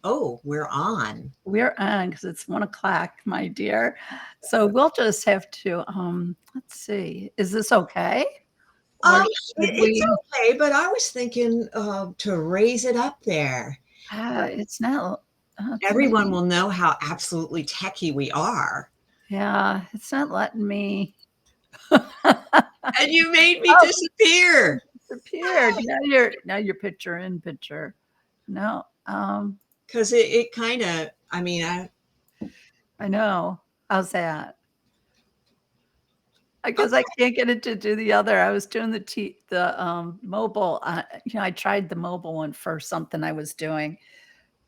Oh, we're on. We're on because it's 1 o'clock, my dear. So we'll just have to, let's see. Is this okay? Or Um, should it's we? okay, but I was thinking to raise it up there. It's not. It's not. Everyone will know how absolutely techie we are. Yeah, it's not letting me. And you made me Oh, disappear. it disappeared. Now you're picture in picture. No, Because it kind of, I mean, I know. How's that? Because I can't get it to do the other. I was doing the mobile. I tried the mobile one for something I was doing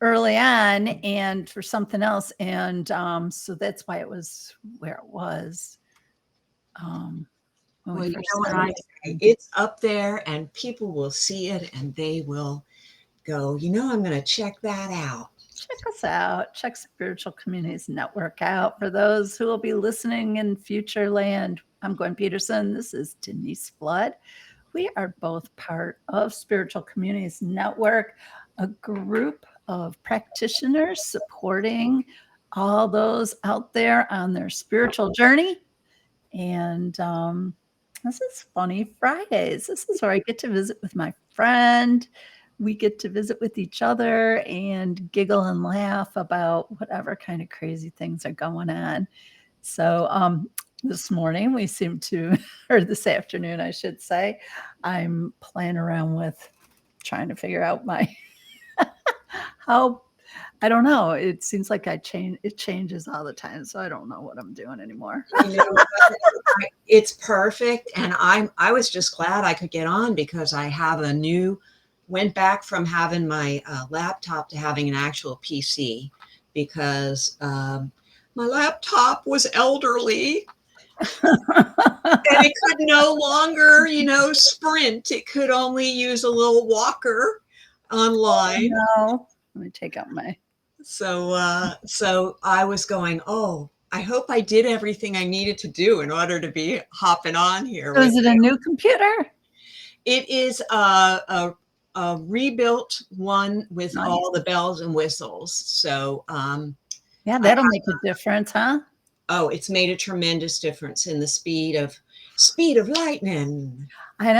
early on, and for something else, and so that's why it was where it was um, when we well, you first know what I started. say? It's up there and people will see it and they will go, I'm going to check that out. Check us out. Check Spiritual Communities Network out for those who will be listening in future land. I'm Gwen Peterson. This is Denise Flood. We are both part of Spiritual Communities Network, a group of practitioners supporting all those out there on their spiritual journey. And this is Funny Fridays. This is where I get to visit with my friend. We get to visit with each other and giggle and laugh about whatever kind of crazy things are going on. So this morning we seem to, or this afternoon, I should say, I'm playing around with trying to figure out my how. I don't know. It seems like I change. It changes all the time, so I don't know what I'm doing anymore. You know what? It's perfect. And I was just glad I could get on because I have went back from having my laptop to having an actual PC because my laptop was elderly and it could no longer, sprint. It could only use a little walker online. No, let me take out my. So I was going, oh, I hope I did everything I needed to do in order to be hopping on here So with is it a you. new computer? It is a rebuilt one with Nice. all the bells and whistles. So Yeah, I that'll make a difference, huh? oh, it's made a tremendous difference in the speed of lightning. I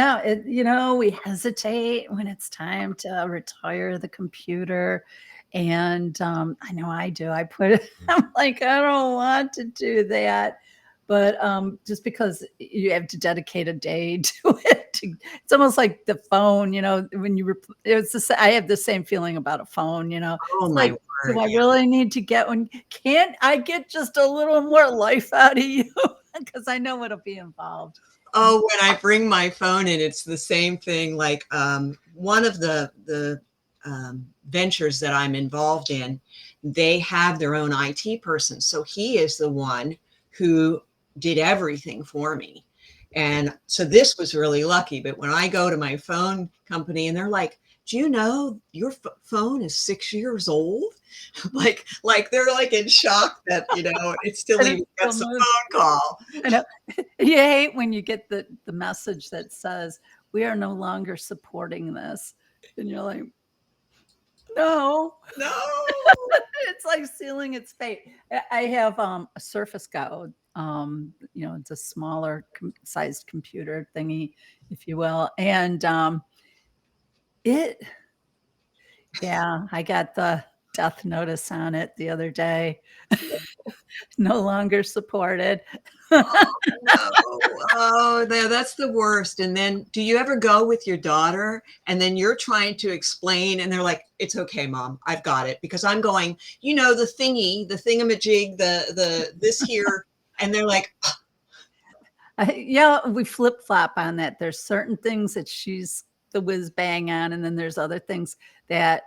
know. We hesitate when it's time to retire the computer. And I know I do. I put it, I'm like, I don't want to do that. But just because you have to dedicate a day to it, it's almost like the phone, when I have the same feeling about a phone, Oh it's my like, do word! I Yeah. really need to get one? Can't I get just a little more life out of you? Because I know what'll be involved. Oh, when I bring my phone in, it's the same thing. Like one of the ventures that I'm involved in, they have their own IT person, so he is the one who did everything for me. And so this was really lucky. But when I go to my phone company and they're like, "Do you know your phone is 6 years old?" like they're like in shock that it still And it even still gets a moves. phone call. I know. You hate when you get the message that says, "We are no longer supporting this." And you're like, "No." No. It's like sealing its fate. I have, a Surface Go, it's a smaller sized computer thingy, if you will, and, it yeah, I got the death notice on it the other day. No longer supported. No. Oh, that's the worst. And then do you ever go with your daughter and then you're trying to explain and they're like, it's okay, mom, I've got it. Because I'm going, the thingy, the thingamajig, the this here. And they're like, Yeah, we flip flop on that. There's certain things that she's the whiz bang on, and then there's other things that,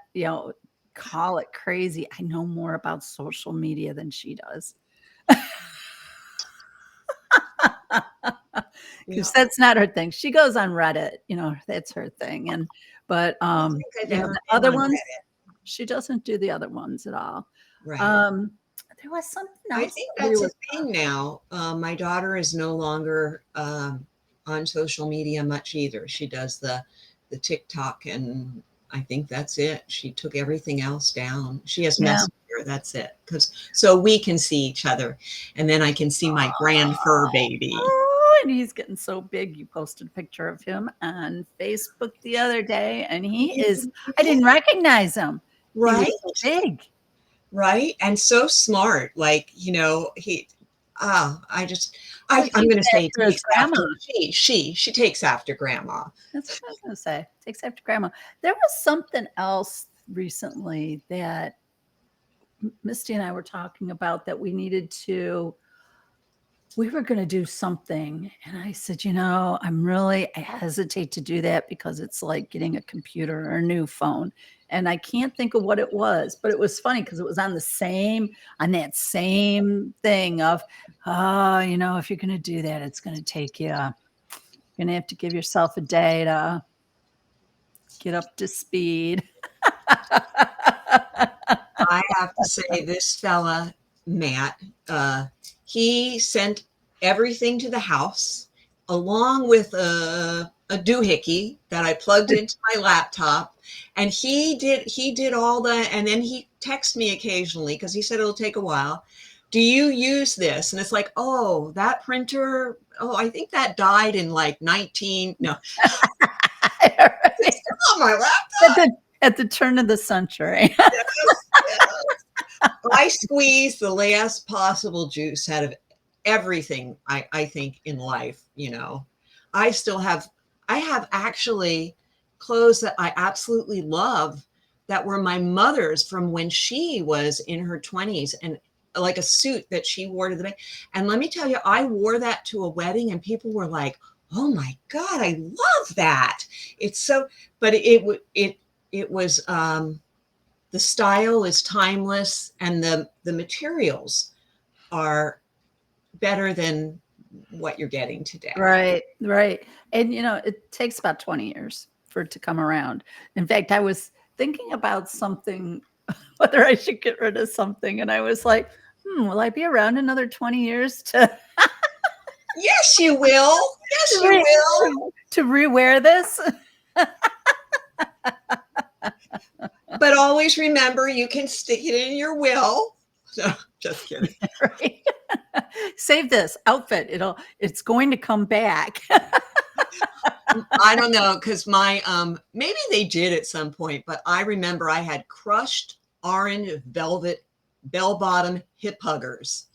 call it crazy. I know more about social media than she does. yeah, Because that's not her thing. She goes on Reddit, that's her thing. But I think I've ever the been other on ones, Reddit. she doesn't do the other ones at all. Right. Um, there was something I else think that we that's a were. thing now. My daughter is no longer on social media much either. She does the TikTok and I think that's it. She took everything else down. She has Yeah. Messenger. That's it. Because so we can see each other, and then I can see my grand fur baby. Oh, and he's getting so big. You posted a picture of him on Facebook the other day, and he is, I didn't recognize him. He was Right, so big. right, and so smart. Like, you know, he. Ah, I just, He I'm takes going to say after his takes grandma. after she takes after grandma. That's what I was gonna say. Takes after grandma. There was something else recently that Misty and I were talking about that we were going to do something. And I said, I hesitate to do that because it's like getting a computer or a new phone. And I can't think of what it was, but it was funny because it was on that same thing of, if you're going to do that, it's going to take you, you're going to have to give yourself a day to get up to speed. I have to say, this fella, Matt, he sent everything to the house along with a doohickey that I plugged into my laptop. And he did all that. And then he texts me occasionally because he said it'll take a while. Do you use this? And it's like, oh, that printer. Oh, I think that died in like 19. No, it's still on my laptop. At the turn of the century. Yes, yes. I squeeze the last possible juice out of everything I think in life, you know. I still have I have actually clothes that I absolutely love that were my mother's from when she was in her 20s, and like a suit that she wore to the bank. And let me tell you, I wore that to a wedding and people were like, "Oh my God, I love that." It's so, but it was the style is timeless and the materials are better than what you're getting today. Right, right. And it takes about 20 years for it to come around. In fact, I was thinking about something, whether I should get rid of something, and I was like, will I be around another 20 years to Yes, you will. Yes, to, you re- will. to rewear this? But always remember, you can stick it in your will. No, just kidding. Right? Save this outfit. It's going to come back. I don't know because my maybe they did at some point, but I remember I had crushed orange velvet bell bottom hip huggers.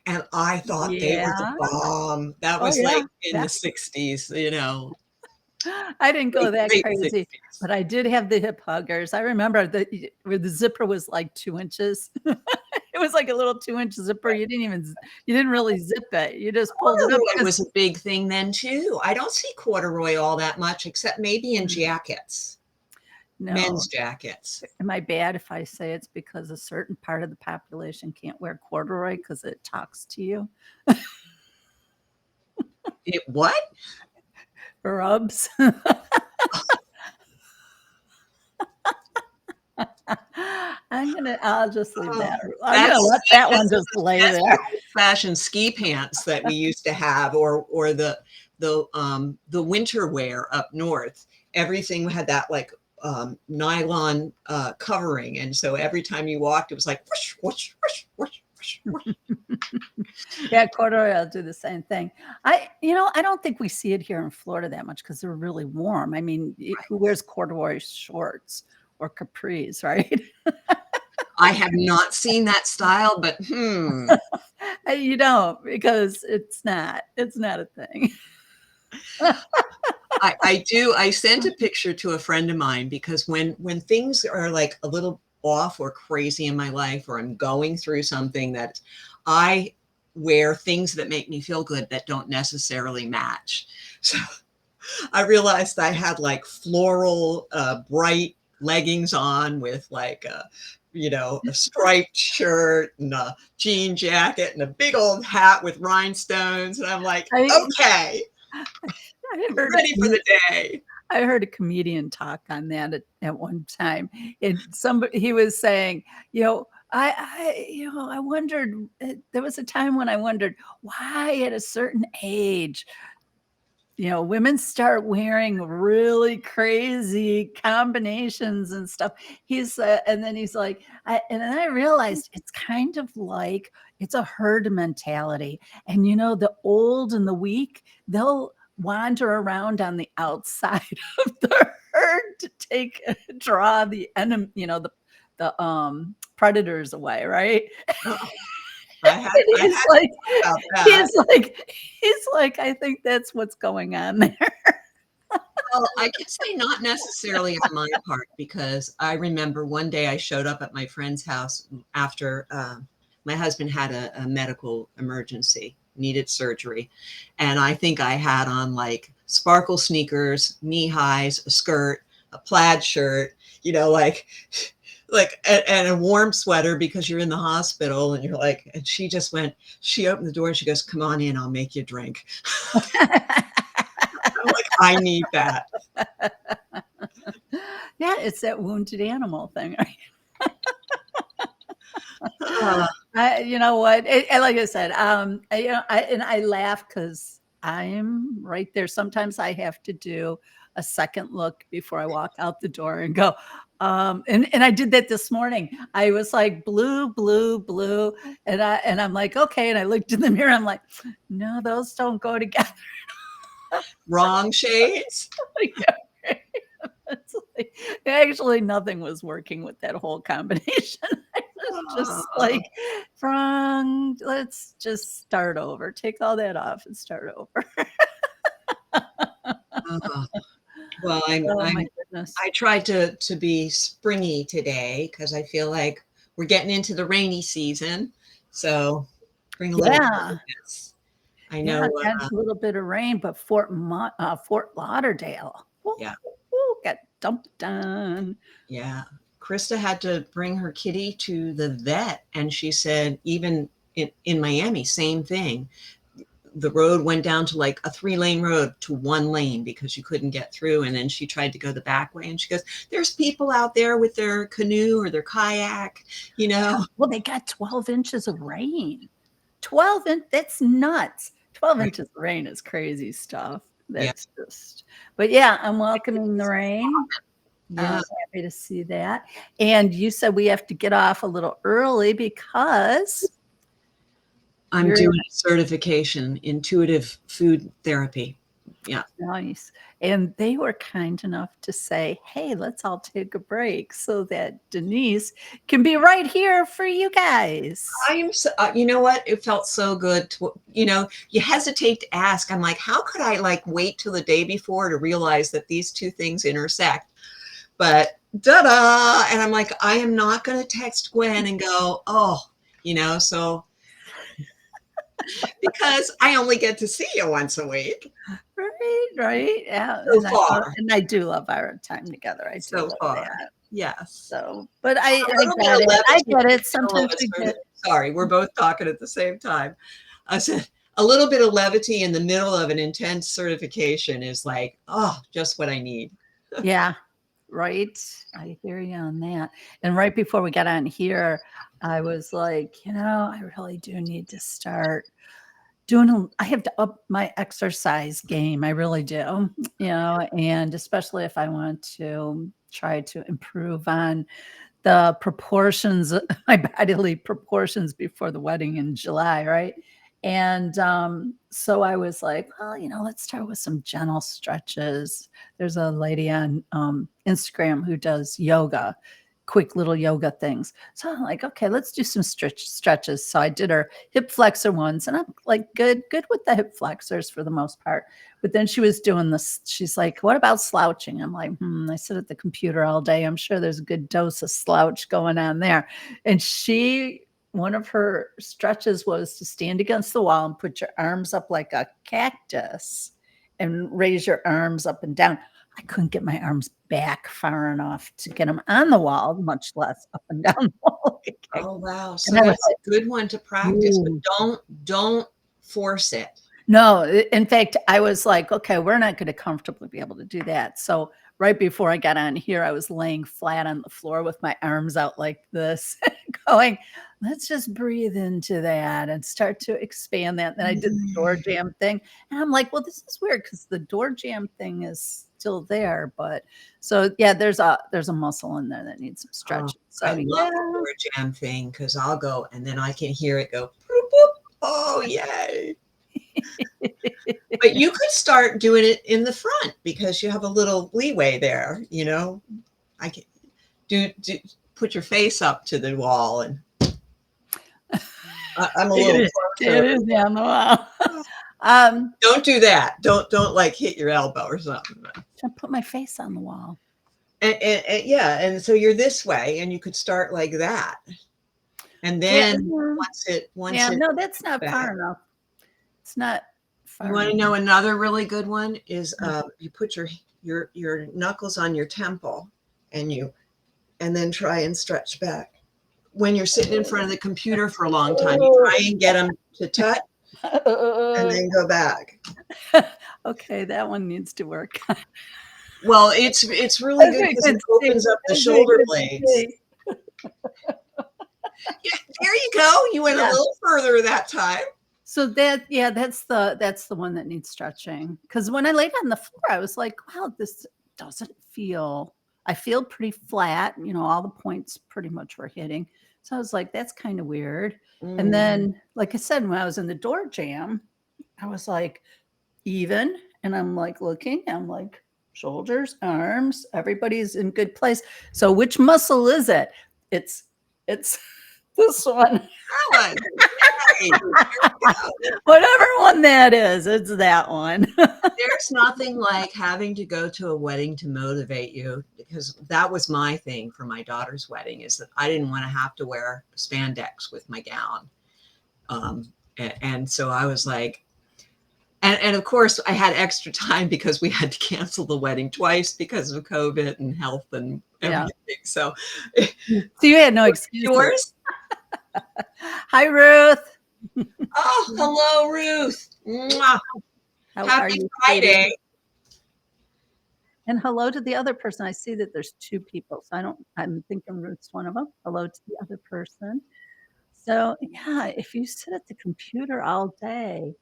And I thought they were the Yeah. bomb. That Oh was yeah. like in Yeah. the 60s, you know, I didn't go that late crazy, 60s. but I did have the hip huggers. I remember where the zipper was like 2 inches. It was like a little 2-inch zipper. You didn't really zip it. You just pulled it up Corduroy 'cause was a big thing then too. I don't see corduroy all that much, except maybe in Mm, jackets, no. men's jackets. Am I bad if I say it's because a certain part of the population can't wear corduroy because it talks to you? It what? Rubs. I'll just leave Oh, that. I'm gonna let that one just lay that's the there. old-fashioned ski pants that we used to have, or the winter wear up north. Everything had that like nylon covering, and so every time you walked, it was like whoosh, whoosh, whoosh, whoosh, whoosh, whoosh. Yeah, corduroy, I'll do the same thing. I don't think we see it here in Florida that much because they're really warm. I mean, who wears corduroy shorts or capris, right? I have not seen that style, but You don't because it's not a thing. I do. I sent a picture to a friend of mine because when things are like a little off or crazy in my life, or I'm going through something that I wear things that make me feel good that don't necessarily match. So I realized I had like floral, bright leggings on with like a striped shirt and a jean jacket and a big old hat with rhinestones. And I'm like, I okay, I heard a ready for the day. I heard a comedian talk on that at one time. And somebody he was saying, I wondered. There was a time when I wondered why at a certain age women start wearing really crazy combinations and stuff. And then he's like, and then I realized it's kind of like it's a herd mentality. And the old and the weak, they'll wander around on the outside of the herd to draw the enemy, the predators away, right? Oh, And I hadn't thought about that. he's like, I think that's what's going on there. Well, I can say not necessarily on my part, because I remember one day I showed up at my friend's house after my husband had a medical emergency, needed surgery. And I think I had on like sparkle sneakers, knee highs, a skirt, a plaid shirt, and a warm sweater because you're in the hospital and you're like, and she opened the door and she goes, "Come on in, I'll make you a drink." I'm like, I need that. Yeah, it's that wounded animal thing, right? Uh, You know what? And like I said, I laugh because I'm right there. Sometimes I have to do a second look before I walk out the door and go. And I did that this morning. I was like blue, blue, blue, and I'm like, okay. And I looked in the mirror. I'm like, no, those don't go together. Wrong shades. It's like, actually, nothing was working with that whole combination. I was just like, let's just start over. Take all that off and start over. Uh, well, Oh my goodness. I tried to be springy today because I feel like we're getting into the rainy season, so bring a little Yeah. brightness. I Yeah, know. got a little bit of rain, but Fort Lauderdale, Yeah, got dumped on. yeah. Krista had to bring her kitty to the vet, and she said even in Miami, same thing. The road went down to like a 3-lane road to 1 lane because you couldn't get through. And then she tried to go the back way and she goes, "There's people out there with their canoe or their kayak, you know." Well, they got 12 inches of rain. 12 that's nuts. 12 Right. inches of rain is crazy stuff. Yeah. That's just but yeah, I'm welcoming the rain. Yeah. Happy to see that. And you said we have to get off a little early because I'm you're doing a certification, intuitive food therapy. Yeah. nice. And they were kind enough to say, hey, let's all take a break so that Denise can be right here for you guys. I am so, you know what? It felt so good you hesitate to ask. I'm like, how could I like wait till the day before to realize that these two things intersect? But da-da. And I'm like, I am not going to text Gwen and go, oh, so because I only get to see you once a week Right, right. Yeah. so far. And I do love our time together. I do So love far. that. Yes. So, but A I little bit get of it. I levity get in it. the middle of Sometimes a we get sorry, we're both talking at the same time. I said a little bit of levity in the middle of an intense certification is like, oh, just what I need. yeah, right. I hear you on that. And right before we got on here, I was like, I really do need to start I have to up my exercise game. I really do, and especially if I want to try to improve on the proportions, my bodily proportions before the wedding in July, right? And so I was like, well, let's start with some gentle stretches. There's a lady on Instagram who does yoga, quick little yoga things. So I'm like, okay, let's do some stretches. So I did her hip flexor ones, and I'm like, good with the hip flexors for the most part. But then she was doing this. She's like, what about slouching? I'm like, I sit at the computer all day. I'm sure there's a good dose of slouch going on there. And one of her stretches was to stand against the wall and put your arms up like a cactus and raise your arms up and down. I couldn't get my arms back far enough to get them on the wall, much less up and down the wall. Oh wow. So And I was that's a good one to like, practice, but don't force it. no, in fact, I was like, okay, we're not going to comfortably be able to do that. So right before I got on here, I was laying flat on the floor with my arms out like this, going, let's just breathe into that and start to expand that. And then I did the door jam thing. And I'm like, well, this is weird because the door jam thing is still there. But so yeah, there's a muscle in there that needs some Oh, stretching. So I love yeah. the door jam thing because I'll go and then I can hear it go, boop, boop. Oh, yay. But you could start doing it in the front because you have a little leeway there, I can do put your face up to the wall and I'm a little It closer. is down the wall. Don't do that. Don't like hit your elbow or something. I put my face on the wall. And yeah, and so you're this way, and you could start like that, and then once it no, that's not back. far enough. It's not far You want to enough. know another really good one is you put your knuckles on your temple, and then try and stretch back. When you're sitting in front of the computer for a long time, you try and get them to touch, and then go back. Okay, that one needs to work. Well, it's really good because it opens up the shoulder blades. Yeah, there you go. You went a little further that time. So that's the one that needs stretching. Because when I laid on the floor, I was like, wow, this doesn't feel. I feel pretty flat. All the points pretty much were hitting. So I was like, that's kind of weird. And then, like I said, when I was in the door jam, I was like, even. And I'm like looking, I'm like, shoulders, arms, everybody's in good place. So which muscle is it? It's this one. Whatever one that is, it's that one. There's nothing like having to go to a wedding to motivate you, because that was my thing for my daughter's wedding, is that I didn't want to have to wear spandex with my gown. And so I was like, and of course I had extra time because we had to cancel the wedding twice because of COVID and health and everything. So you had no excuse. Yours? Hi, Ruth. Oh, hello, Ruth. Mwah. Happy Friday. And hello to the other person. I see that there's two people. So I'm thinking Ruth's one of them. Hello to the other person. So yeah, if you sit at the computer all day,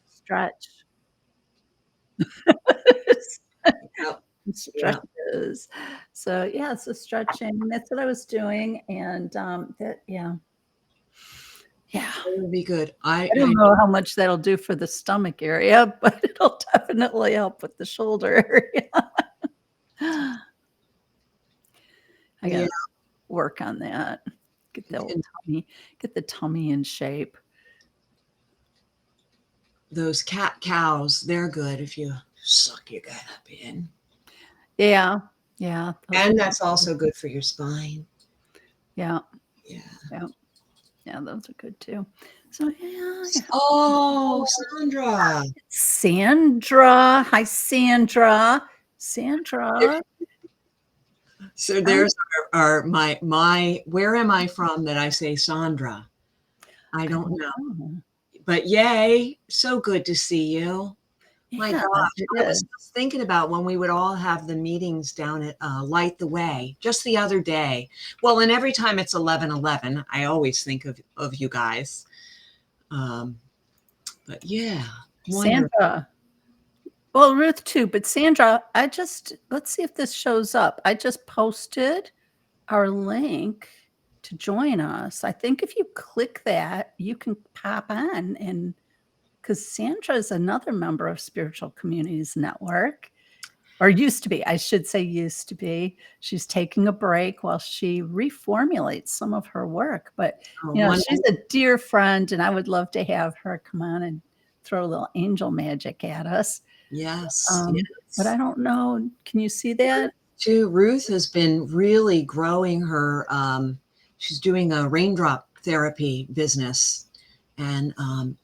stretch. Stretches. So yeah, so stretching. That's what I was doing. And that would be good. I don't know how much that'll do for the stomach area, but it'll definitely help with the shoulder area. I gotta work on that. Get the tummy in shape. Those cat cows, they're good if you suck your gut up in. Yeah. And that's also good for your spine. Yeah, those are good too. So yeah. Oh, Sandra. Sandra. Hi, Sandra. Sandra. So there's my where am I from that I say Sandra? I don't know. But yay, so good to see you. My gosh, I was just thinking about when we would all have the meetings down at Light the Way just the other day. Well, and every time it's 11:11, I always think of you guys. But yeah, wonderful. Sandra. Well, Ruth too, but Sandra, let's see if this shows up. I just posted our link to join us. I think if you click that, you can pop on, and because Sandra is another member of Spiritual Communities Network, or used to be, I should say used to be. She's taking a break while she reformulates some of her work. But she's a dear friend, and I would love to have her come on and throw a little angel magic at us. Yes. But I don't know. Can you see that? Too, Ruth has been really growing her. She's doing a raindrop therapy business and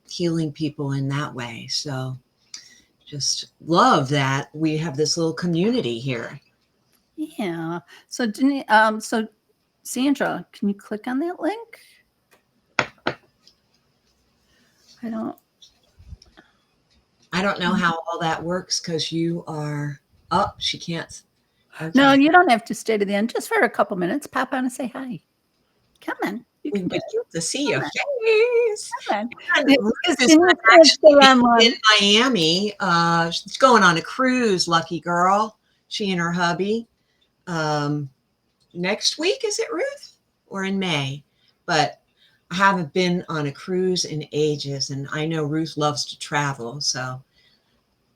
healing people in that way. So just love that we have this little community here. Yeah. So Denise, so Sandra, can you click on that link? I don't know how all that works because you are up. She can't. Okay. No, you don't have to stay to the end. Just for a couple minutes, pop on and say hi. Come on. You We can do would it. get to see your Come on. face. Come on. And Ruth Because is Denise gonna can't stay actually on be one. in Miami. She's going on a cruise, lucky girl. She and her hubby. Um, Next week, is it, Ruth? Or in May? But I haven't been on a cruise in ages, and I know Ruth loves to travel, so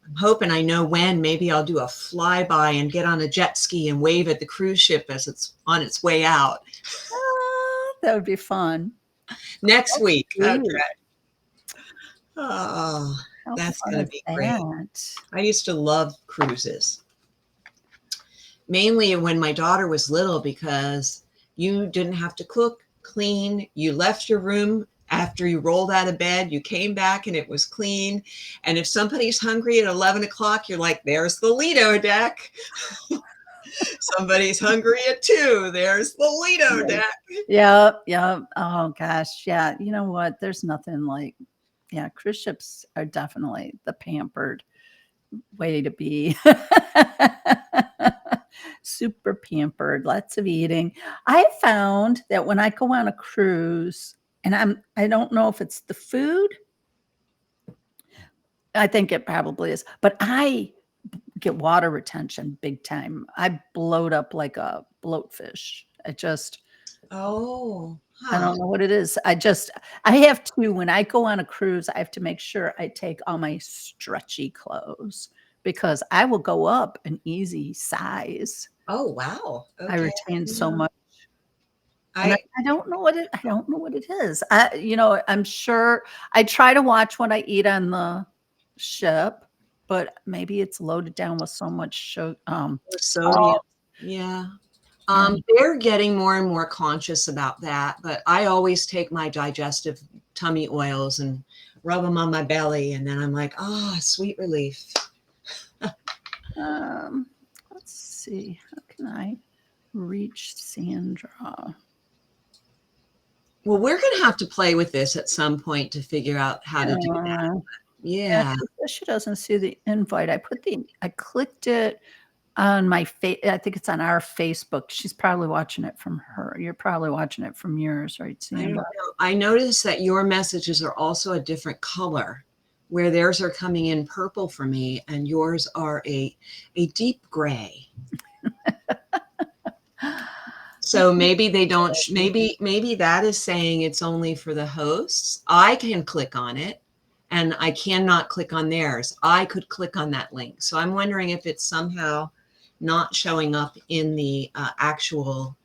I'm hoping I know when. Maybe I'll do a flyby and get on a jet ski and wave at the cruise ship as it's on its way out That would be fun. next week. Okay. Sweet. Oh, How that's fun going to is be great. that? I used to love cruises, mainly when my daughter was little, because you didn't have to cook, clean. You left your room after you rolled out of bed. You came back and it was clean. And if somebody's hungry at 11 o'clock, you're like, there's the Lido deck. Somebody's hungry at 2. There's the Lido Yeah. deck. Yep, yep. Oh gosh, yeah. You know what? There's nothing like, yeah, cruise ships are definitely the pampered way to be. Super pampered, lots of eating. I found that when I go on a cruise, and I don't know if it's the food, I think it probably is, but I get water retention big time. I bloat up like a bloatfish. Oh, I huh. don't know what it is. I have to, when I go on a cruise, I have to make sure I take all my stretchy clothes because I will go up an easy size. Oh, wow. I Okay. retain so Yeah. much. And I I don't know what it is. I'm sure I try to watch what I eat on the ship, but maybe it's loaded down with so much sodium. salt. Yeah. Yeah. They're getting more and more conscious about that, but I always take my digestive tummy oils and rub them on my belly, and then I'm like, oh, sweet relief. Um, let's see. How can I reach Sandra? Well, we're going to have to play with this at some point to figure out how to do that. Yeah. Yeah, Yeah. she says she doesn't see the invite. I clicked it on my I think it's on our Facebook. She's probably watching it from her. You're probably watching it from yours, right, I don't Sandra? know. I noticed that your messages are also a different color, where theirs are coming in purple for me, and yours are a deep gray. So maybe they don't, maybe that is saying it's only for the hosts. I can click on it and I cannot click on theirs. I could click on that link. So I'm wondering if it's somehow not showing up in the actual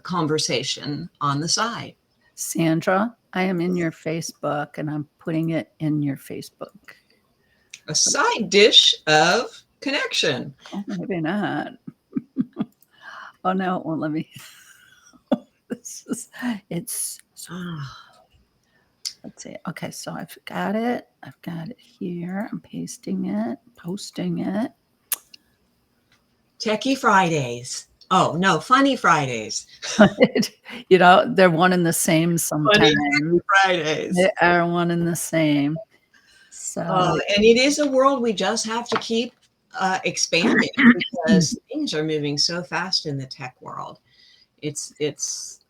conversation on the side. Sandra, I am in your Facebook and I'm putting it in your Facebook. A side dish of connection. Oh, maybe not. Oh no, it won't let me. It's so, Ah, let's see. Okay, so I've got it. I've got it here. I'm pasting it, posting it. Techie Fridays. Oh, no, Funny Fridays. They're one and the same Funny sometimes. Fridays. They are one and the same. So And it is a world we just have to keep expanding because things are moving so fast in the tech world. It's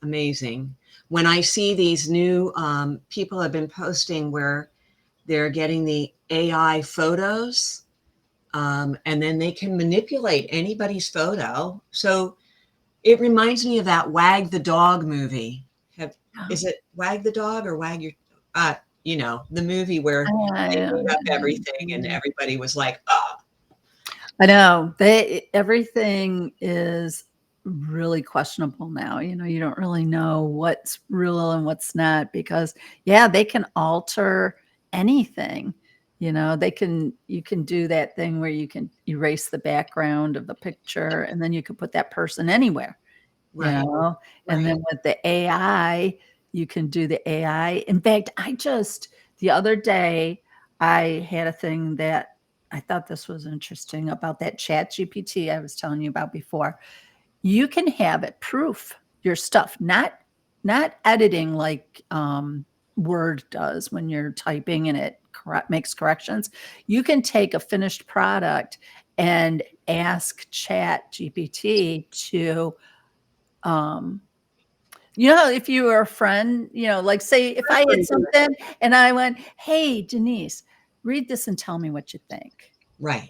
amazing. When I see these new people have been posting where they're getting the AI photos, and then they can manipulate anybody's photo. So it reminds me of that Wag the Dog movie. Is it Wag the Dog or Wag Your the movie where they made up everything and everybody was like, oh. I know everything is really questionable now. You don't really know what's real and what's not because they can alter anything. You can do that thing where you can erase the background of the picture and then you can put that person anywhere, you Right, know. And right. then with the AI, you can do the AI. In fact, the other day I had a thing that I thought this was interesting about that chat GPT I was telling you about before. You can have it proof your stuff, not editing like Word does when you're typing and it makes corrections. You can take a finished product and ask chat GPT to if you were a friend, like say if I had something and I went, hey, Denise, read this and tell me what you think. Right.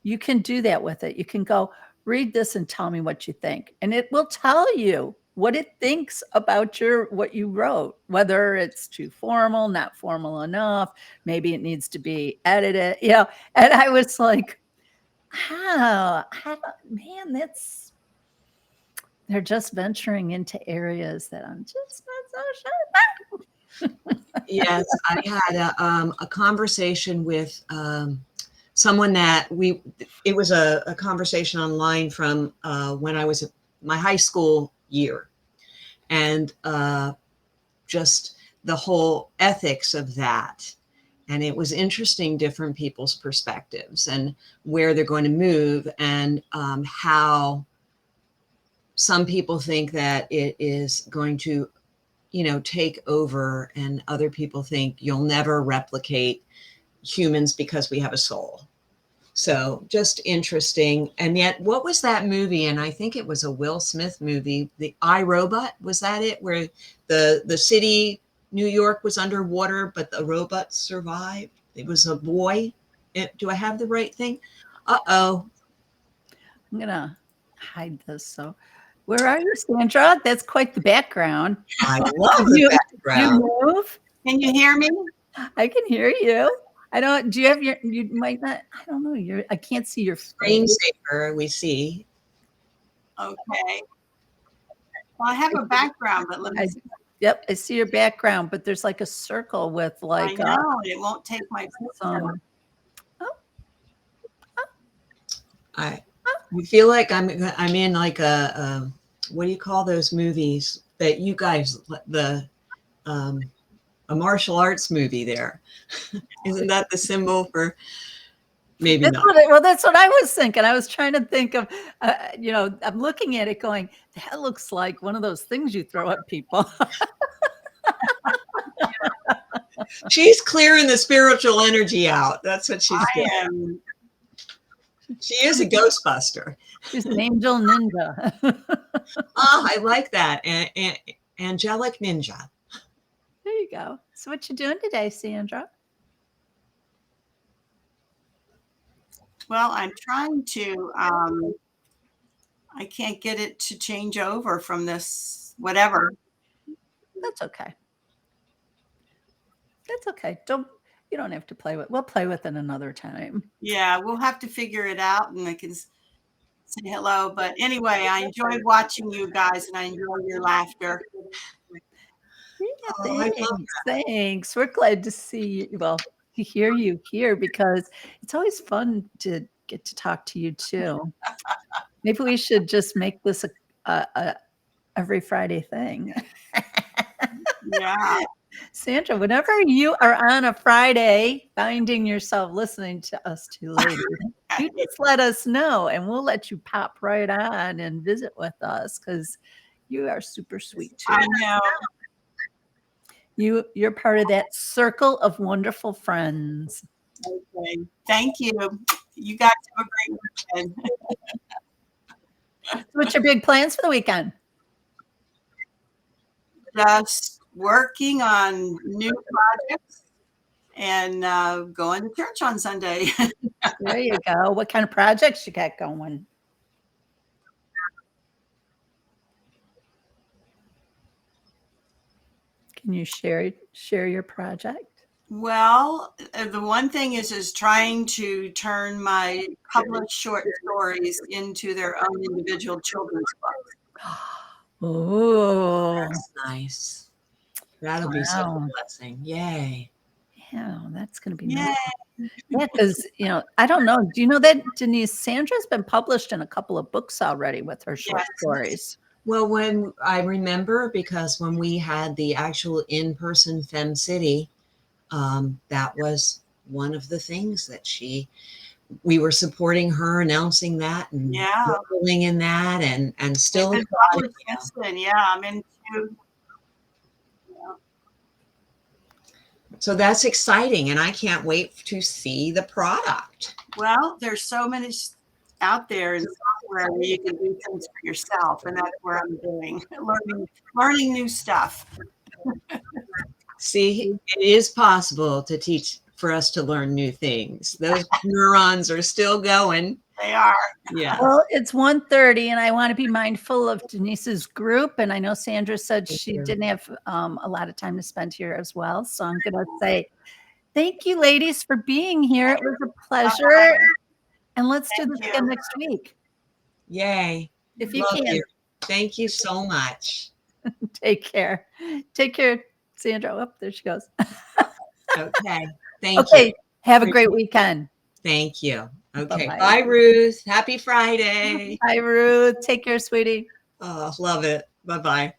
You can do that with it. You can go, read this and tell me what you think. And it will tell you what it thinks about what you wrote, whether it's too formal, not formal enough, maybe it needs to be edited, And I was like, oh, man, they're just venturing into areas that I'm just not so sure about. Yes, I had a conversation with someone that it was a conversation online from when I was my high school year, and just the whole ethics of that. And it was interesting, different people's perspectives and where they're going to move, and how some people think that it is going to, take over, and other people think you'll never replicate humans because we have a soul. So just interesting. And yet, what was that movie? And I think it was a Will Smith movie, The I, Robot. Was that it? Where the city, New York, was underwater, but the robots survived. It was a boy. Do I have the right thing? Uh-oh. I'm going to hide this. So where are you, Sandra? That's quite the background. I love the background. You move? Can you hear me? I can hear you. Do you have you might not, I don't know. I can't see your Screensaver, we see. Okay. Well, I have a background, but let me see. Yep, I see your background, but there's like a circle with like. I know, it won't take my picture. I feel like I'm in like a what do you call those movies that you guys, a martial arts movie there? Isn't that the symbol for? Maybe that's not. That's what I was thinking. I was trying to think of, I'm looking at it going, that looks like one of those things you throw at people. She's clearing the spiritual energy out. That's what she's doing. She is a Ghostbuster. She's an angel ninja. Oh, I like that. Angelic ninja. There you go. So what you doing today, Sandra? Well, I'm trying to, I can't get it to change over from this, whatever. That's okay. That's okay. You don't have to play with, we'll play with it another time. Yeah, we'll have to figure it out, and I can say hello. But anyway, I enjoyed watching you guys, and I enjoy your laughter. Yeah, thanks. We're glad to see you. Well, to hear you here, because it's always fun to get to talk to you too. Maybe we should just make this a every Friday thing. Yeah. Sandra, whenever you are on a Friday finding yourself listening to us two ladies, you just let us know and we'll let you pop right on and visit with us, because you are super sweet too. I know. You're part of that circle of wonderful friends. Okay. Thank you. You guys have a great weekend. What's your big plans for the weekend? Just working on new projects and going to church on Sunday. There you go. What kind of projects you got going? Can you share your project? Well, the one thing is trying to turn my published short stories into their own individual children's books. Oh, that's nice. That'll be such a blessing. Yay. Yeah, that's going to be nice. Yeah, because, I don't know. Do you know that, Denise, Sandra's been published in a couple of books already with her short stories? Well, when I remember, because when we had the actual in-person Fem City, that was one of the things that we were supporting her, announcing that, and rolling in that, and still. I'm into. So that's exciting, and I can't wait to see the product. Well, there's so many out there, and software where you can do things for yourself, and that's where I'm doing learning new stuff. See, it is possible to teach for us to learn new things. Those neurons are still going. They are. Yeah. Well, it's 1:30 and I want to be mindful of Denise's group. And I know Sandra said she didn't have a lot of time to spend here as well. So I'm going to say thank you, ladies, for being here. It was a pleasure. And let's do this again next week. Yay. If you Love can. you. Thank you so much. Take care. Take care, Sandra. Oh, there she goes. Okay. Thank Okay. you. Have a great weekend. Thank you. Okay. Bye-bye. Bye, Ruth. Happy Friday. Bye, Ruth. Take care, sweetie. Oh, love it. Bye-bye.